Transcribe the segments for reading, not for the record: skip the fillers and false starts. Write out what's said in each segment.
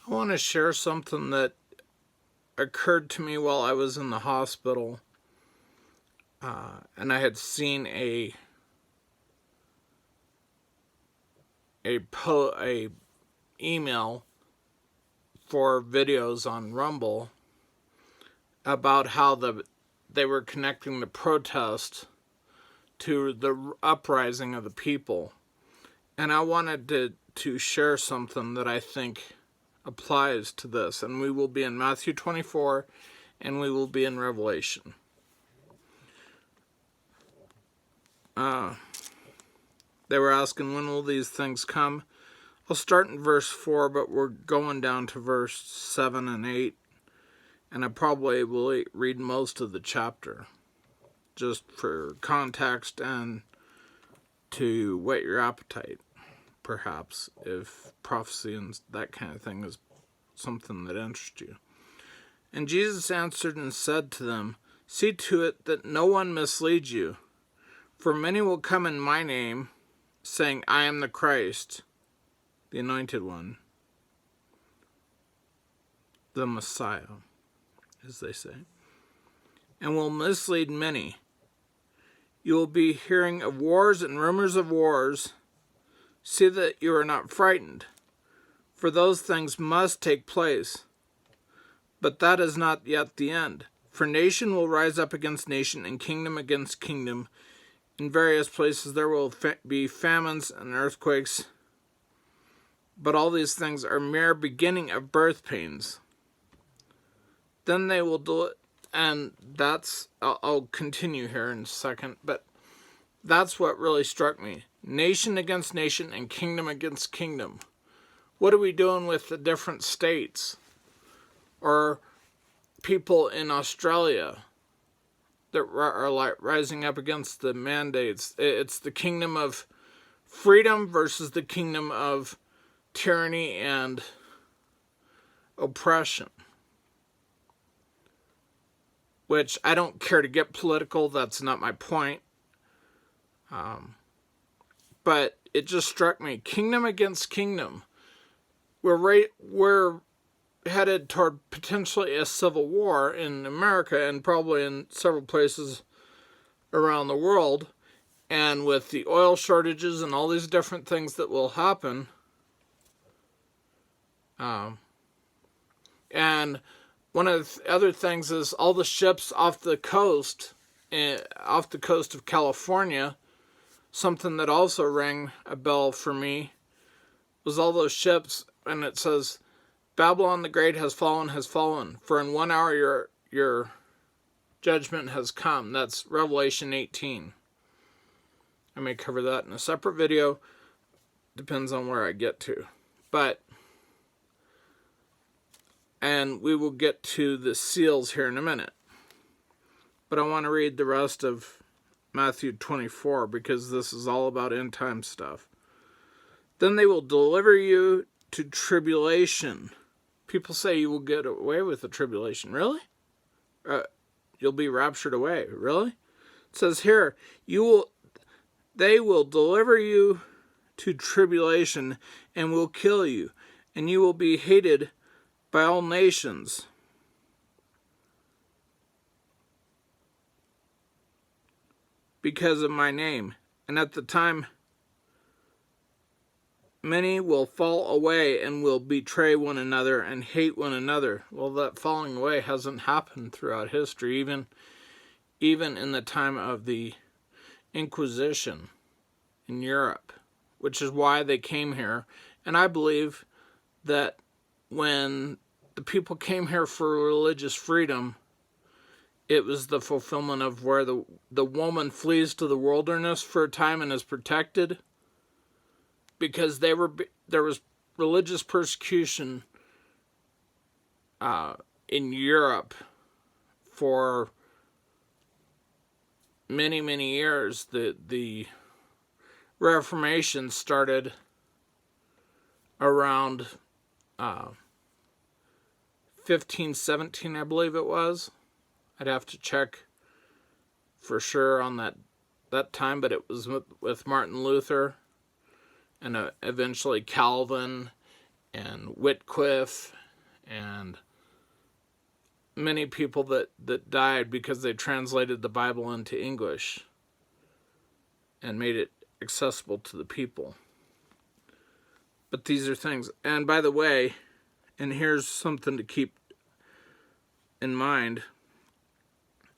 I want to share something that occurred to me while I was in the hospital, and I had seen a email for videos on Rumble about how they were connecting the protest to the uprising of the people, and I wanted to share something that I think applies to this, and we will be in Matthew 24 and we will be in Revelation. They were asking, when will these things come? I'll start in verse 4, but we're going down to verse 7 and 8, and I probably will read most of the chapter just for context and to whet your appetite, perhaps, if prophecy and that kind of thing is something that interests you. And Jesus answered and said to them, "See to it that no one misleads you, for many will come in my name, saying, 'I am the Christ,'" the Anointed One, the Messiah, as they say, "and will mislead many. You will be hearing of wars and rumors of wars. See that you are not frightened, for those things must take place. But that is not yet the end. For nation will rise up against nation, and kingdom against kingdom. In various places there will be famines and earthquakes. But all these things are mere beginning of birth pains. Then they will do it." And I'll continue here in a second, but that's what really struck me. Nation against nation and kingdom against kingdom. What are we doing with the different states? Or people in Australia that are rising up against the mandates? It's the kingdom of freedom versus the kingdom of tyranny and oppression. Which I don't care to get political, that's not my point. But it just struck me, kingdom against kingdom. We're headed toward potentially a civil war in America and probably in several places around the world. And with the oil shortages and all these different things that will happen. And one of the other things is all the ships off the coast of California. Something that also rang a bell for me was all those ships, and it says, "Babylon the Great has fallen, for in 1 hour your judgment has come." That's Revelation 18. I may cover that in a separate video. Depends on where I get to. And we will get to the seals here in a minute. But I want to read the rest of Matthew 24, because this is all about end time stuff. "Then they will deliver you to tribulation." People say you will get away with the tribulation. Really? You'll be raptured away. Really? It says here, they will deliver you to tribulation and will kill you, and you will be hated by all nations because of my name. And at the time, many will fall away and will betray one another and hate one another. Well, that falling away hasn't happened throughout history, even in the time of the Inquisition in Europe, which is why they came here. And I believe that when the people came here for religious freedom, it was the fulfillment of where the woman flees to the wilderness for a time and is protected, because there was religious persecution in Europe for many, many years. The Reformation started around 1517, I believe it was. I'd have to check for sure on that time, but it was with Martin Luther and eventually Calvin and Wycliffe and many people that died because they translated the Bible into English and made it accessible to the people. But these are things. And by the way, and here's something to keep in mind.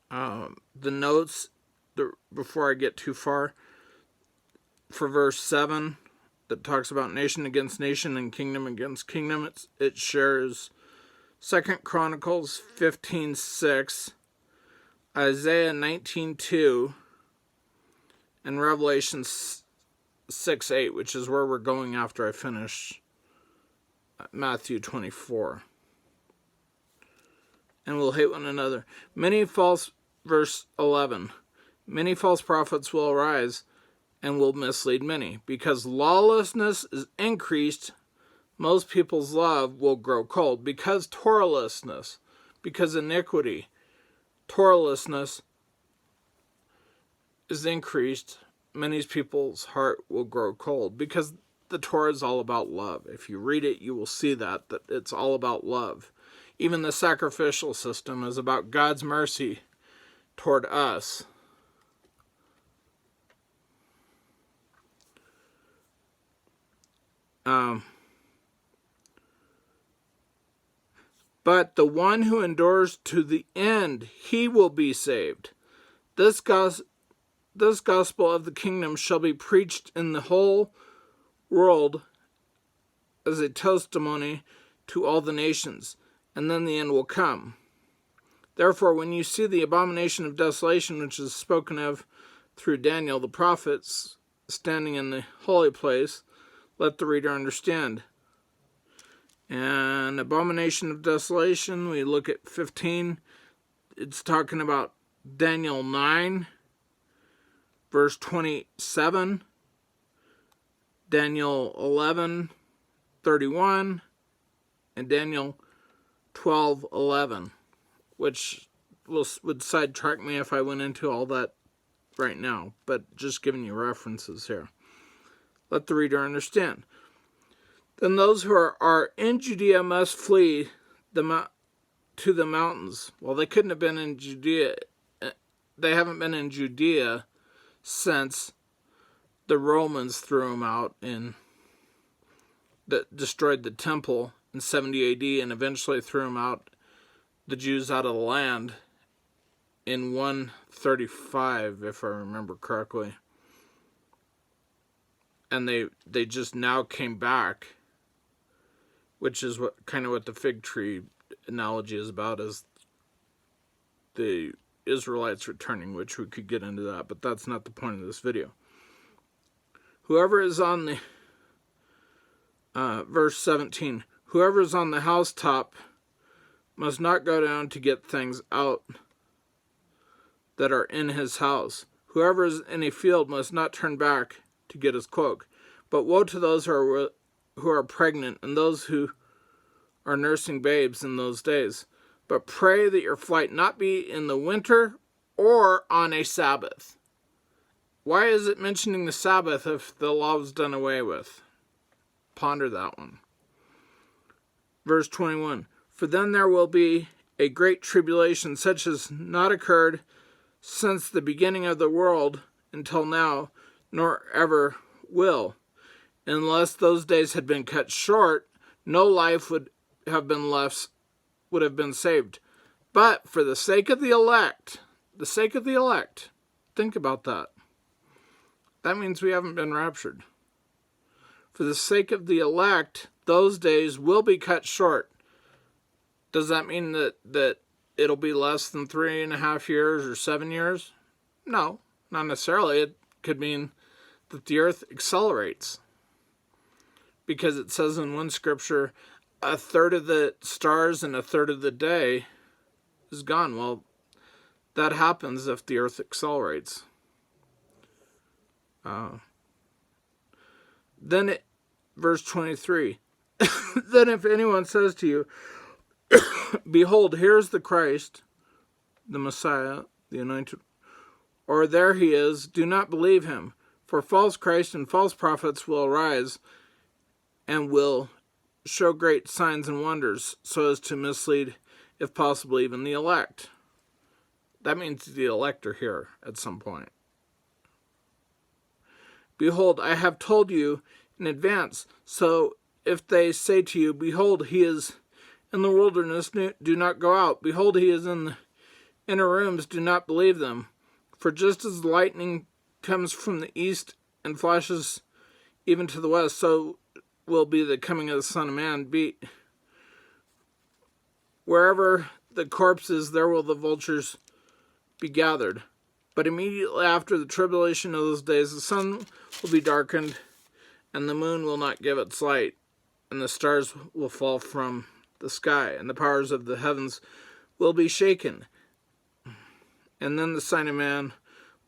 The notes, before I get too far, for verse 7, that talks about nation against nation and kingdom against kingdom, it shares 2 Chronicles 15:6, Isaiah 19:2, and Revelation 6:8, which is where we're going after I finish Matthew 24. And we'll hate one another. Verse 11, many false prophets will arise and will mislead many. Because lawlessness is increased, most people's love will grow cold. Because Torahlessness, because iniquity, Torahlessness is increased, many people's heart will grow cold. Because the Torah is all about love. If you read it, you will see that it's all about love. Even the sacrificial system is about God's mercy toward us. But the one who endures to the end, he will be saved. This gospel of the kingdom shall be preached in the whole world as a testimony to all the nations, and then the end will come. Therefore, when you see the abomination of desolation, which is spoken of through Daniel the prophets, standing in the holy place, let the reader understand. And abomination of desolation, we look at 15. It's talking about Daniel 9, verse 27, Daniel 11, 31, and Daniel 12, 11, which would sidetrack me if I went into all that right now, but just giving you references here. Let the reader understand. Then those who are in Judea must flee to the mountains. Well, they couldn't have been in Judea. They haven't been in Judea since the Romans threw them out destroyed the temple in 70 AD and eventually threw them out, the Jews out of the land in 135, if I remember correctly. And they just now came back, which is what the fig tree analogy is about, is the Israelites returning, which we could get into that, but that's not the point of this video. Whoever is on the verse 17, whoever is on the housetop must not go down to get things out that are in his house. Whoever is in a field must not turn back to get his cloak. But woe to those who are pregnant and those who are nursing babes in those days. But pray that your flight not be in the winter or on a Sabbath. Why is it mentioning the Sabbath if the law was done away with? Ponder that one. Verse 21. For then there will be a great tribulation, such as not occurred since the beginning of the world until now, nor ever will. Unless those days had been cut short, no life would have been saved. But for the sake of the elect, think about that. That means we haven't been raptured. For the sake of the elect, those days will be cut short. Does that mean that it'll be less than 3.5 years or 7 years? No, not necessarily. It could mean that the earth accelerates. Because it says in one scripture, 1/3 of the stars and 1/3 of the day is gone. Well, that happens if the earth accelerates. Verse 23. Then if anyone says to you, behold, here's the Christ, the Messiah, the anointed, or there he is, do not believe him. For false Christ and false prophets will arise and will show great signs and wonders, so as to mislead, if possible, even the elect. That means the elect are here at some point. Behold, I have told you in advance, so if they say to you, behold, he is in the wilderness, do not go out. Behold, he is in the inner rooms, do not believe them. For just as lightning comes from the east and flashes even to the west, so will be the coming of the Son of Man. Wherever the corpse is, there will the vultures be gathered. But immediately after the tribulation of those days, the sun will be darkened, and the moon will not give its light, and the stars will fall from the sky, and the powers of the heavens will be shaken. And then the Son of Man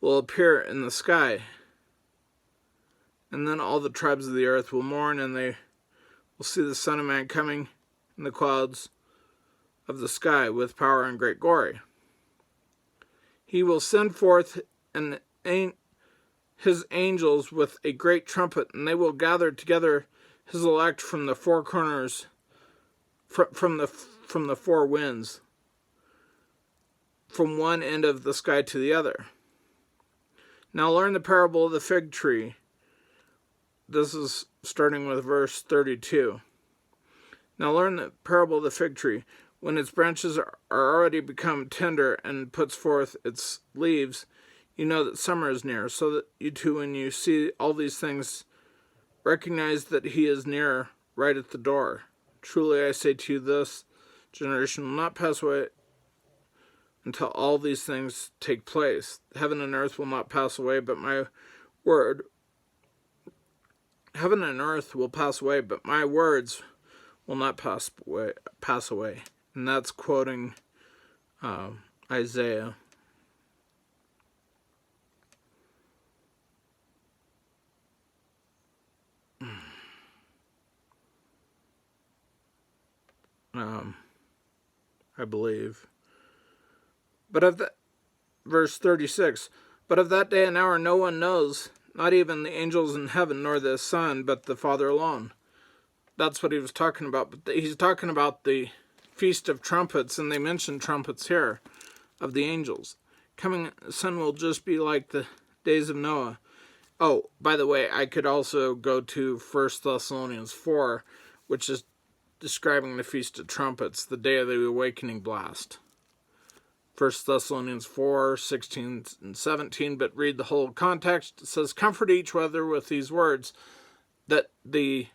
will appear in the sky. And then all the tribes of the earth will mourn, and they will see the Son of Man coming in the clouds of the sky with power and great glory. He will send forth his angels with a great trumpet, and they will gather together his elect from the four corners, from the four winds, from one end of the sky to the other. Now learn the parable of the fig tree. This is starting with verse 32. Now learn the parable of the fig tree. When its branches are already become tender and puts forth its leaves, you know that summer is near, so that you too, when you see all these things, recognize that he is near, right at the door. Truly I say to you, this generation will not pass away until all these things take place. Heaven and earth will not pass away, but my word... Heaven and earth will pass away, but my words will not pass away. And that's quoting Isaiah. I believe. But of that, verse 36, but of that day and hour no one knows, not even the angels in heaven, nor the Son, but the Father alone. That's what he was talking about. But he's talking about the Feast of Trumpets, and they mention trumpets here, of the angels. Coming Son will just be like the days of Noah. Oh, by the way, I could also go to 1 Thessalonians 4, which is describing the Feast of Trumpets, the day of the awakening blast. 1 Thessalonians 4, 16 and 17, but read the whole context. It says, comfort each other with these words, that the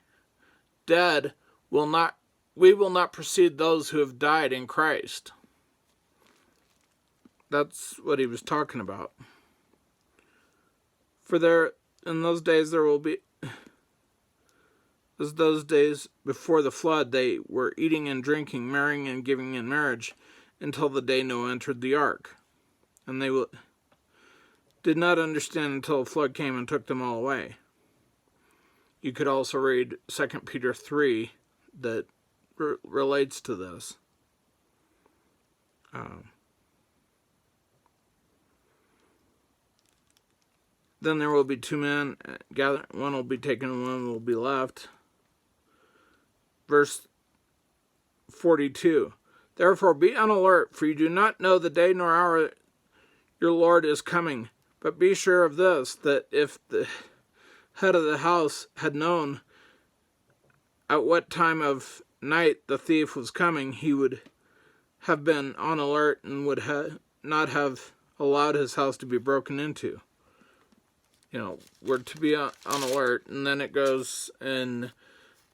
dead we will not precede those who have died in Christ. That's what he was talking about. For there, in those days there will be, as those days before the flood, they were eating and drinking, marrying and giving in marriage, until the day Noah entered the ark. And they did not understand until a flood came and took them all away. You could also read 2 Peter 3 that relates to this. Then there will be two men gathered, one will be taken and one will be left. Verse 42. Therefore be on alert, for you do not know the day nor hour your Lord is coming. But be sure of this, that if the head of the house had known at what time of night the thief was coming, he would have been on alert and would not have allowed his house to be broken into. You know, we're to be on alert. And then it goes in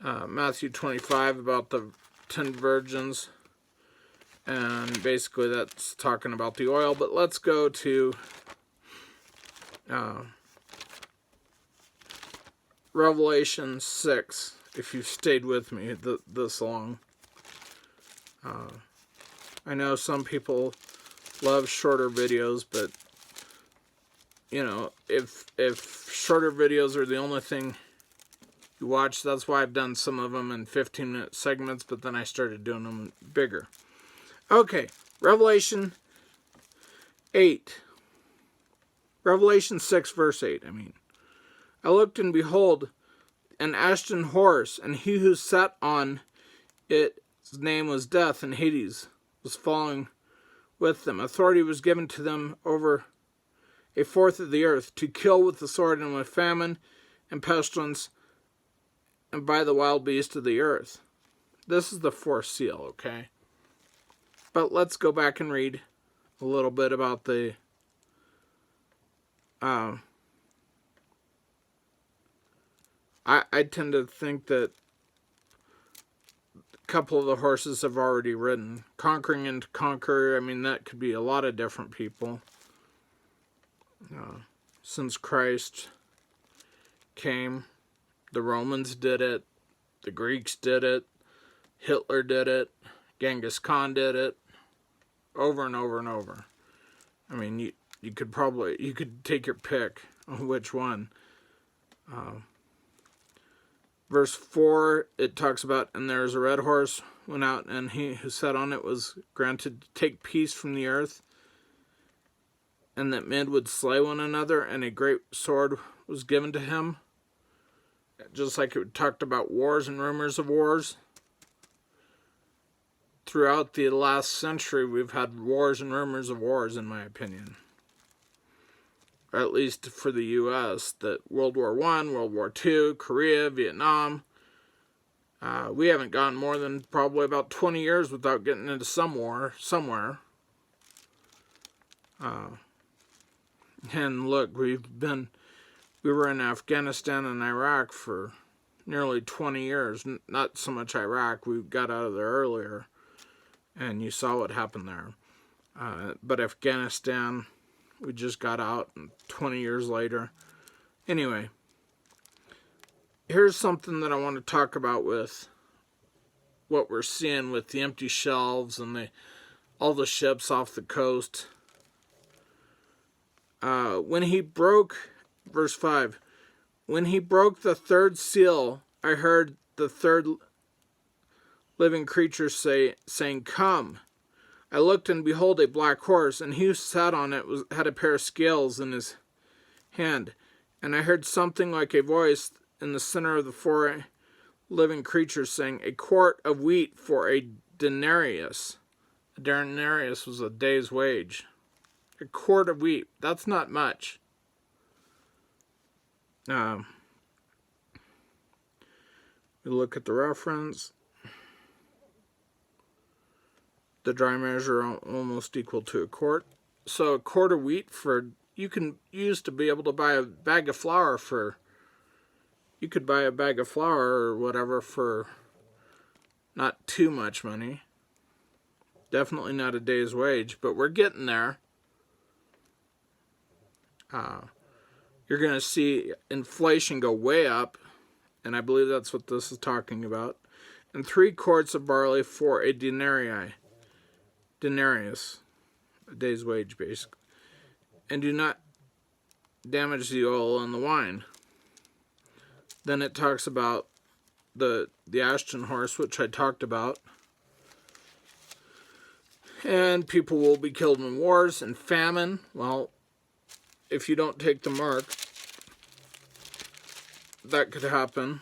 Matthew 25 about the 10 virgins. And basically that's talking about the oil. But let's go to Revelation 6, if you've stayed with me this long. I know some people love shorter videos, but you know, if shorter videos are the only thing you watch, that's why I've done some of them in 15-minute segments, but then I started doing them bigger. Okay, Revelation 8. Revelation 6, verse 8, I looked, and behold, an ashen horse, and he who sat on it, his name was Death, and Hades was following with them. Authority was given to them over a fourth of the earth, to kill with the sword and with famine and pestilence and by the wild beasts of the earth. This is the fourth seal, okay? But let's go back and read a little bit about the I tend to think that a couple of the horses have already ridden. Conquering and to conquer, I mean, that could be a lot of different people. Since Christ came, the Romans did it, the Greeks did it, Hitler did it, Genghis Khan did it, over and over and over. I mean, you could take your pick on which one. Verse 4, it talks about, and there was a red horse went out, and he who sat on it was granted to take peace from the earth, and that men would slay one another, and a great sword was given to him. Just like it talked about wars and rumors of wars. Throughout the last century, we've had wars and rumors of wars, in my opinion. Or at least for the U.S., that World War I, World War II, Korea, Vietnam. We haven't gone more than probably about 20 years without getting into some war somewhere. And look, we were in Afghanistan and Iraq for nearly 20 years. Not so much Iraq, we got out of there earlier. And you saw what happened there. But Afghanistan, we just got out 20 years later. Anyway, here's something that I want to talk about with what we're seeing with the empty shelves and all the ships off the coast. When he broke, verse 5, when he broke the third seal, I heard the third living creature saying, "Come." I looked, and behold, a black horse, and he who sat on it had a pair of scales in his hand. And I heard something like a voice in the center of the four living creatures saying, "A quart of wheat for a denarius." A denarius was a day's wage. A quart of wheat. That's not much. We look at the reference. The dry measure almost equal to a quart. So a quart of wheat you can use to be able to buy a bag of flour for, you could buy a bag of flour or whatever for not too much money. Definitely not a day's wage, but we're getting there. You're going to see inflation go way up, and I believe that's what this is talking about. And 3 quarts of barley for a denarius, a day's wage, basically. And do not damage the oil and the wine. Then it talks about the ashen horse, which I talked about. And people will be killed in wars and famine. Well, if you don't take the mark, that could happen.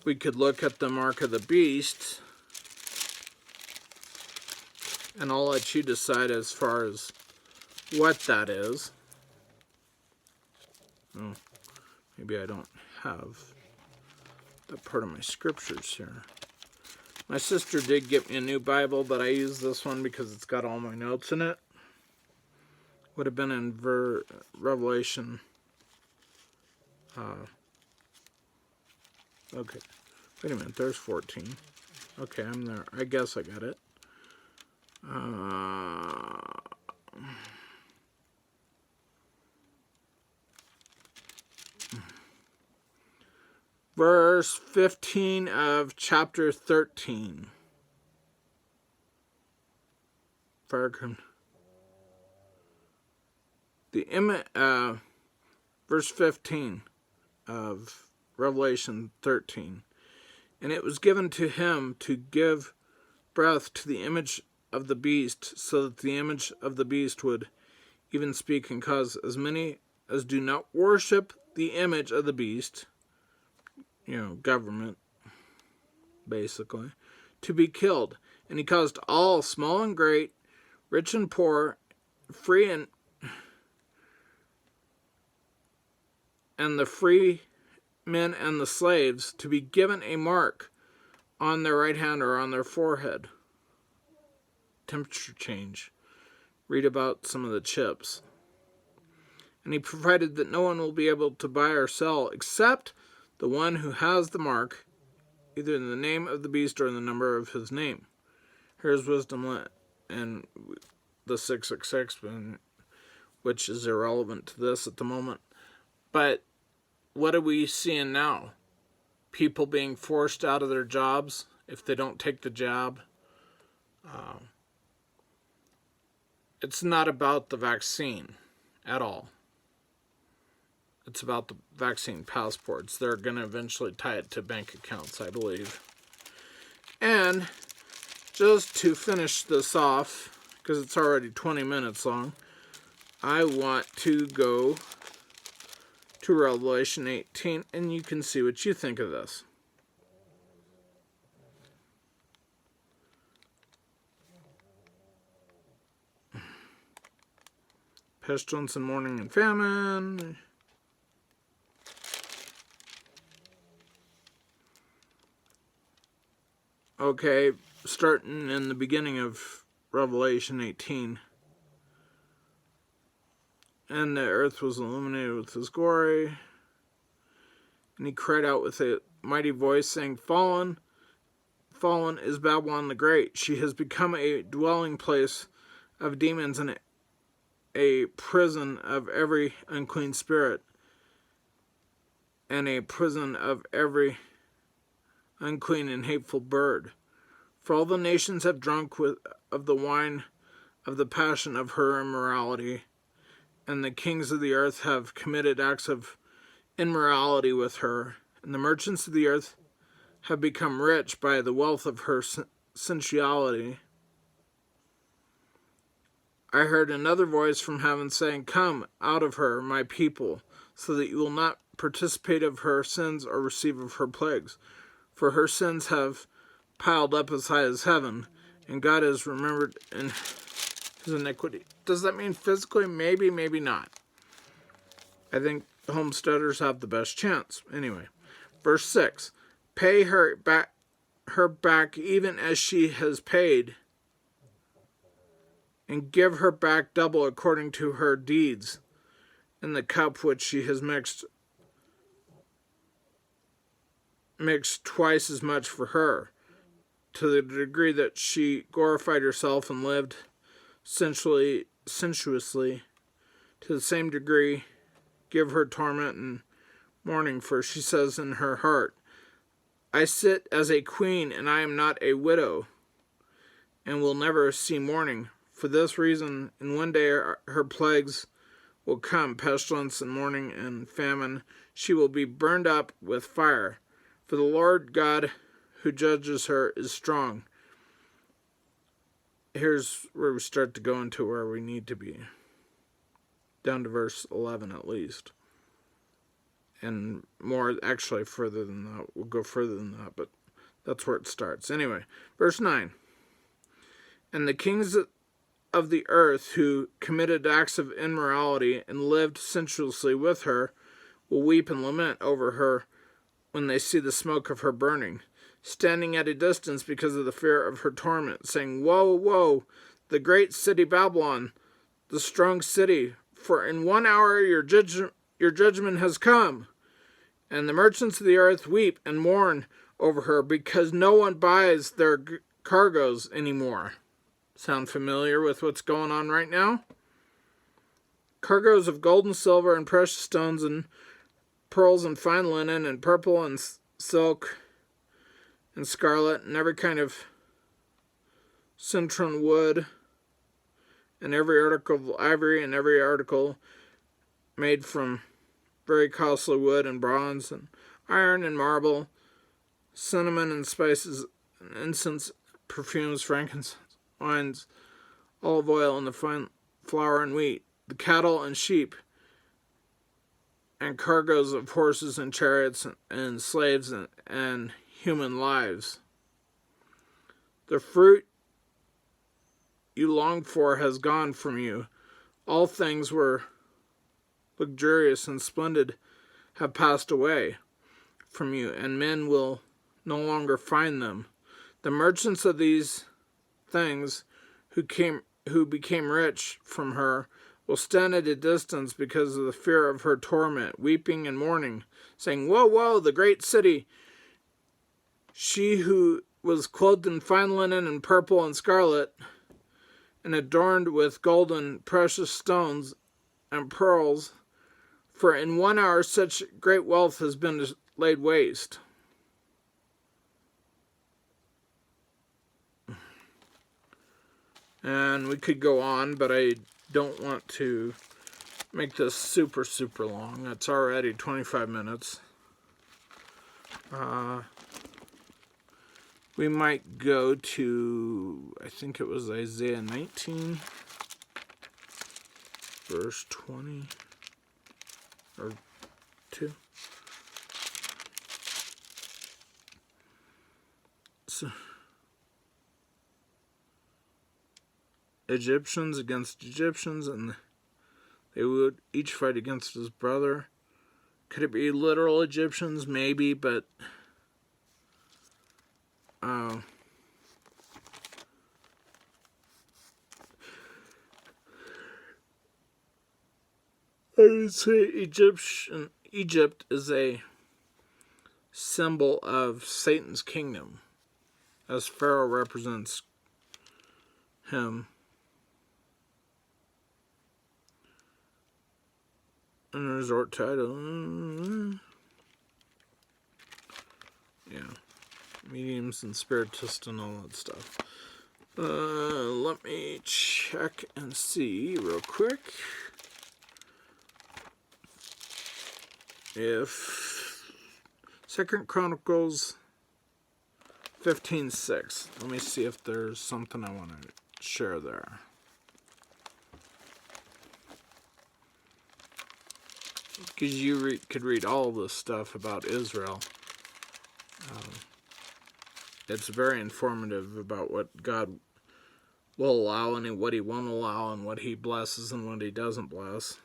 We could look at the mark of the beast, and I'll let you decide as far as what that is. Oh, maybe I don't have that part of my scriptures here. My sister did get me a new Bible, but I use this one because it's got all my notes in it. Would have been in Revelation. Okay. Wait a minute, there's 14. Okay, I'm there. I guess I got it. Verse 15 of chapter 13. Verse 15 of Revelation 13. And it was given to him to give breath to the image of the beast, so that the image of the beast would even speak and cause as many as do not worship the image of the beast, government, basically, to be killed. And he caused all, small and great, rich and poor, free and the free men and the slaves, to be given a mark on their right hand or on their forehead. Temperature change. Read about some of the chips. And he provided that no one will be able to buy or sell except the one who has the mark, either in the name of the beast or in the number of his name. Here's wisdom and the 666, which is irrelevant to this at the moment. But what are we seeing now? People being forced out of their jobs if they don't take the jab. It's not about the vaccine at all. It's about the vaccine passports. They're going to eventually tie it to bank accounts, I believe. And just to finish this off, because it's already 20 minutes long, I want to go to Revelation 18, and you can see what you think of this. Pestilence and mourning and famine. Okay, starting in the beginning of Revelation 18. And the earth was illuminated with his glory. And he cried out with a mighty voice, saying, Fallen is Babylon the Great. She has become a dwelling place of demons and a prison of every unclean spirit, and a prison of every unclean and hateful bird. For all the nations have drunk of the wine of the passion of her immorality, and the kings of the earth have committed acts of immorality with her, and the merchants of the earth have become rich by the wealth of her sensuality. I heard another voice from heaven saying, Come out of her, my people, so that you will not participate of her sins or receive of her plagues. For her sins have piled up as high as heaven, and God has remembered in his iniquity. Does that mean physically? Maybe, maybe not. I think homesteaders have the best chance. Anyway, verse 6. Pay her back even as she has paid, and give her back double according to her deeds, in the cup which she has mixed twice as much for her, to the degree that she glorified herself and lived sensuously. To the same degree, give her torment and mourning, for she says in her heart, I sit as a queen, and I am not a widow, and will never see mourning. For this reason, in one day her plagues will come, pestilence and mourning and famine. She will be burned up with fire. For the Lord God who judges her is strong. Here's where we start to go into where we need to be. Down to verse 11 at least. And more, actually further than that. We'll go further than that, but that's where it starts. Anyway, verse 9. And the kings of the earth who committed acts of immorality and lived sensuously with her will weep and lament over her when they see the smoke of her burning, standing at a distance because of the fear of her torment, saying, Woe, woe, the great city Babylon, the strong city, for in 1 hour your judgment has come. And the merchants of the earth weep and mourn over her, because no one buys their cargoes anymore. Sound familiar with what's going on right now? Cargoes of gold and silver and precious stones and pearls and fine linen and purple and silk and scarlet and every kind of citron wood and every article of ivory and every article made from very costly wood and bronze and iron and marble, cinnamon and spices and incense, perfumes, frankincense, wines, olive oil, and the fine flour and wheat, the cattle and sheep, and cargoes of horses and chariots and slaves and human lives. The fruit you longed for has gone from you. All things were luxurious and splendid have passed away from you, and men will no longer find them. The merchants of these things who became rich from her will stand at a distance because of the fear of her torment, weeping and mourning, saying, Woe, woe, the great city, she who was clothed in fine linen and purple and scarlet, and adorned with gold and precious stones and pearls, for in 1 hour such great wealth has been laid waste. And we could go on, but I don't want to make this super, super long. It's already 25 minutes. We might go to, I think it was Isaiah 19, verse 20, or 2. So, Egyptians against Egyptians, and they would each fight against his brother. Could it be literal Egyptians? Maybe, but I would say Egypt is a symbol of Satan's kingdom, as Pharaoh represents him. And a resort title. Yeah. Mediums and spiritists and all that stuff. Let me check and see real quick if 2 Chronicles 15:6. Let me see if there's something I want to share there. Because you could read all this stuff about Israel. It's very informative about what God will allow and what he won't allow and what he blesses and what he doesn't bless.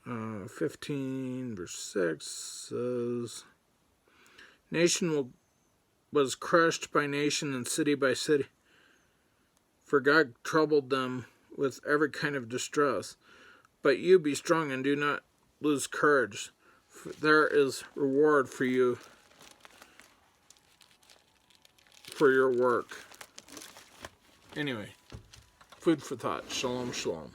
15 verse 6 says, Nation was crushed by nation and city by city, for God troubled them with every kind of distress. But you be strong and do not lose courage, for there is reward for you for your work. Anyway, food for thought. Shalom, shalom.